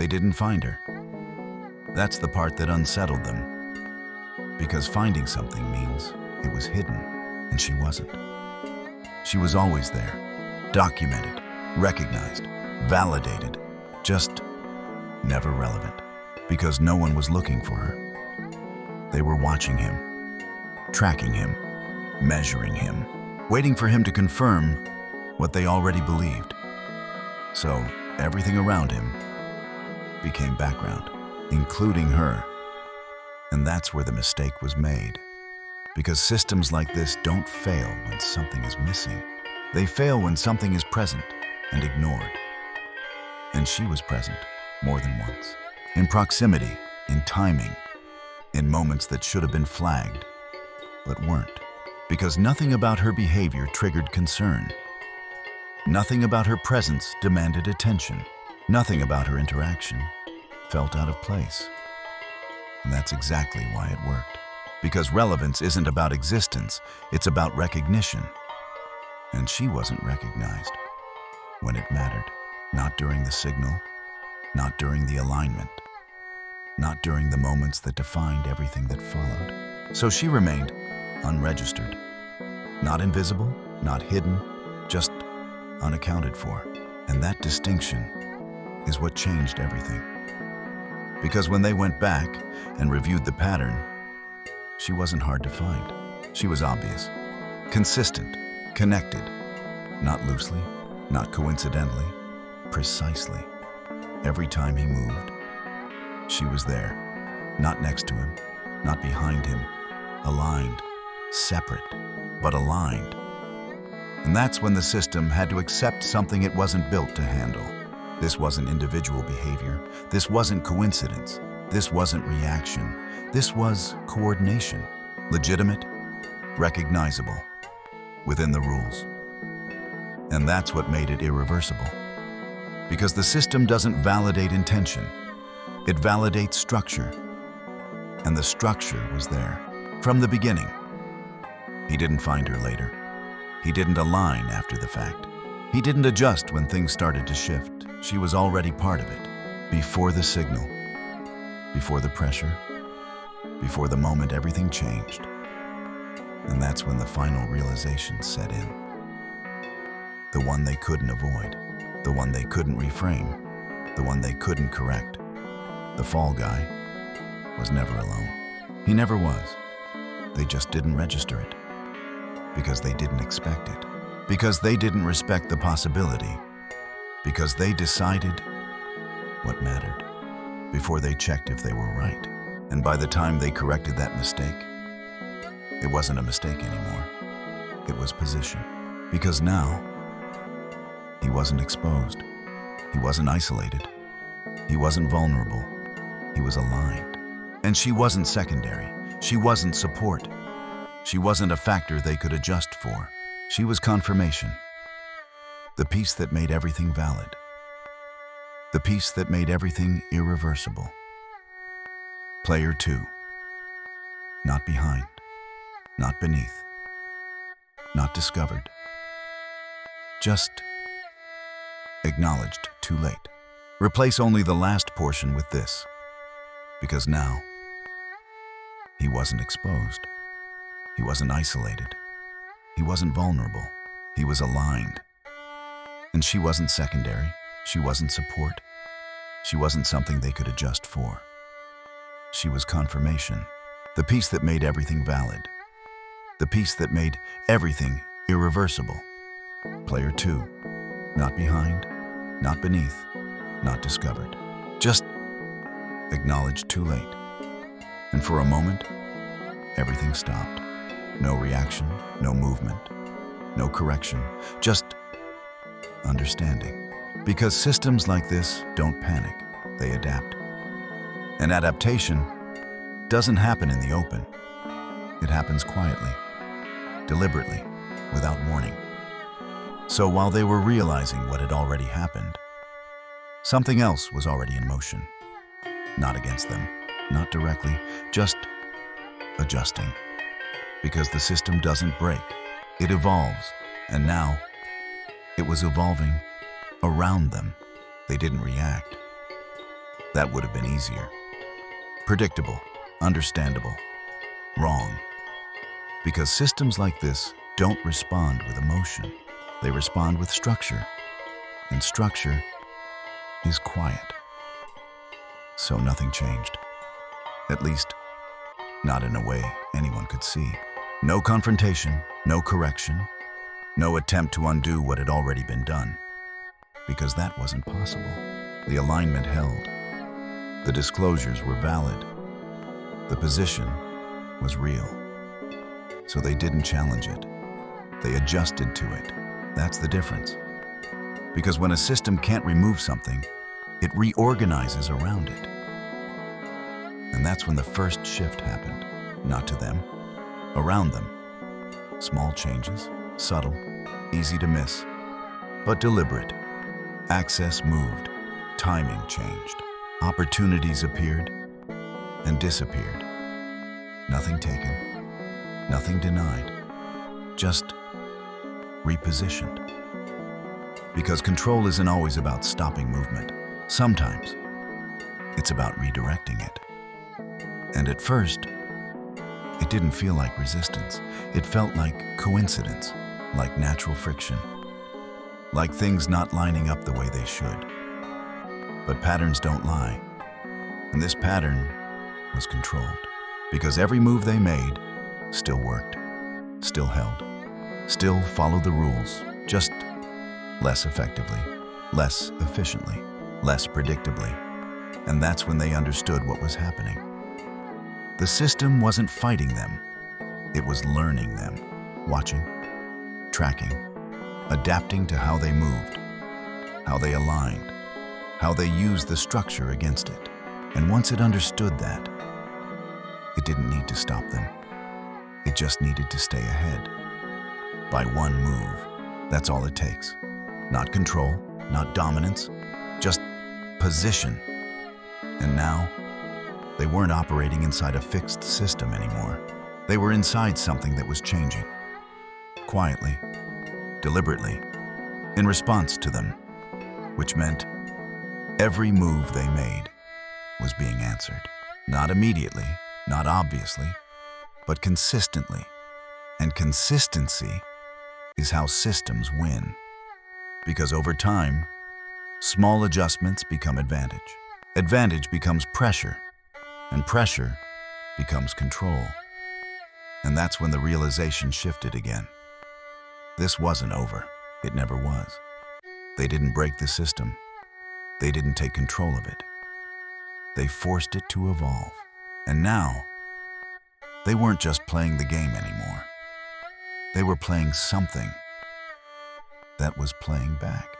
They didn't find her. That's the part that unsettled them. Because finding something means it was hidden, and she wasn't. She was always there, documented, recognized, validated, just never relevant. Because no one was looking for her. They were watching him, tracking him, measuring him, waiting for him to confirm what they already believed. So everything around him became background, including her. And that's where the mistake was made. Because systems like this don't fail when something is missing. They fail when something is present and ignored. And she was present more than once. In proximity, in timing, in moments that should have been flagged, but weren't. Because nothing about her behavior triggered concern. Nothing about her presence demanded attention. Nothing about her interaction felt out of place. And that's exactly why it worked. Because relevance isn't about existence, it's about recognition. And she wasn't recognized when it mattered. Not during the signal, not during the alignment, not during the moments that defined everything that followed. So she remained unregistered, not invisible, not hidden, just unaccounted for. And that distinction is what changed everything. Because when they went back and reviewed the pattern, she wasn't hard to find. She was obvious, consistent, connected, not loosely, not coincidentally, precisely. Every time he moved, she was there, not next to him, not behind him, aligned, separate, but aligned. And that's when the system had to accept something it wasn't built to handle. This wasn't individual behavior. This wasn't coincidence. This wasn't reaction. This was coordination, legitimate, recognizable, within the rules. And that's what made it irreversible. Because the system doesn't validate intention. It validates structure. And the structure was there from the beginning. He didn't find her later. He didn't align after the fact. He didn't adjust when things started to shift. She was already part of it, before the signal, before the pressure, before the moment everything changed. And that's when the final realization set in. The one they couldn't avoid, the one they couldn't reframe, the one they couldn't correct. The fall guy was never alone. He never was. They just didn't register it. Because they didn't expect it. Because they didn't respect the possibility. Because they decided what mattered before they checked if they were right. And by the time they corrected that mistake, it wasn't a mistake anymore. It was position. Because now, he wasn't exposed. He wasn't isolated. He wasn't vulnerable. He was aligned. And she wasn't secondary. She wasn't support. She wasn't a factor they could adjust for. She was confirmation. The piece that made everything valid. The piece that made everything irreversible. Player 2. Not behind. Not beneath. Not discovered. Just acknowledged too late. Replace only the last portion with this. Because now, he wasn't exposed. He wasn't isolated. He wasn't vulnerable. He was aligned. And she wasn't secondary. She wasn't support. She wasn't something they could adjust for. She was confirmation. The piece that made everything valid. The piece that made everything irreversible. Player 2. Not behind, not beneath, not discovered. Just acknowledged too late. And for a moment, everything stopped. No reaction, no movement, no correction, just understanding. Because systems like this don't panic, they adapt. And adaptation doesn't happen in the open. It happens quietly, deliberately, without warning. So while they were realizing what had already happened, something else was already in motion. Not against them, not directly, just adjusting. Because the system doesn't break, it evolves. And now, it was evolving around them. They didn't react. That would have been easier. Predictable, understandable, wrong. Because systems like this don't respond with emotion. They respond with structure. And structure is quiet. So nothing changed. At least, not in a way anyone could see. No confrontation, no correction, no attempt to undo what had already been done. Because that wasn't possible. The alignment held. The disclosures were valid. The position was real. So they didn't challenge it. They adjusted to it. That's the difference. Because when a system can't remove something, it reorganizes around it. And that's when the first shift happened. Not to them, around them. Small changes, subtle, easy to miss, but deliberate. Access moved, timing changed, opportunities appeared and disappeared. Nothing taken, nothing denied, just repositioned. Because control isn't always about stopping movement. Sometimes it's about redirecting it. And at first, it didn't feel like resistance. It felt like coincidence, like natural friction, like things not lining up the way they should. But patterns don't lie. And this pattern was controlled. Because every move they made still worked, still held, still followed the rules, just less effectively, less efficiently, less predictably. And that's when they understood what was happening. The system wasn't fighting them. It was learning them, watching, tracking, adapting to how they moved, how they aligned, how they used the structure against it. And once it understood that, it didn't need to stop them. It just needed to stay ahead. By one move, that's all it takes. Not control, not dominance, just position. And now, they weren't operating inside a fixed system anymore. They were inside something that was changing. Quietly, deliberately, in response to them. Which meant every move they made was being answered. Not immediately, not obviously, but consistently. And consistency is how systems win. Because over time, small adjustments become advantage. Advantage becomes pressure. And pressure becomes control. And that's when the realization shifted again. This wasn't over. It never was. They didn't break the system. They didn't take control of it. They forced it to evolve. And now, they weren't just playing the game anymore. They were playing something that was playing back.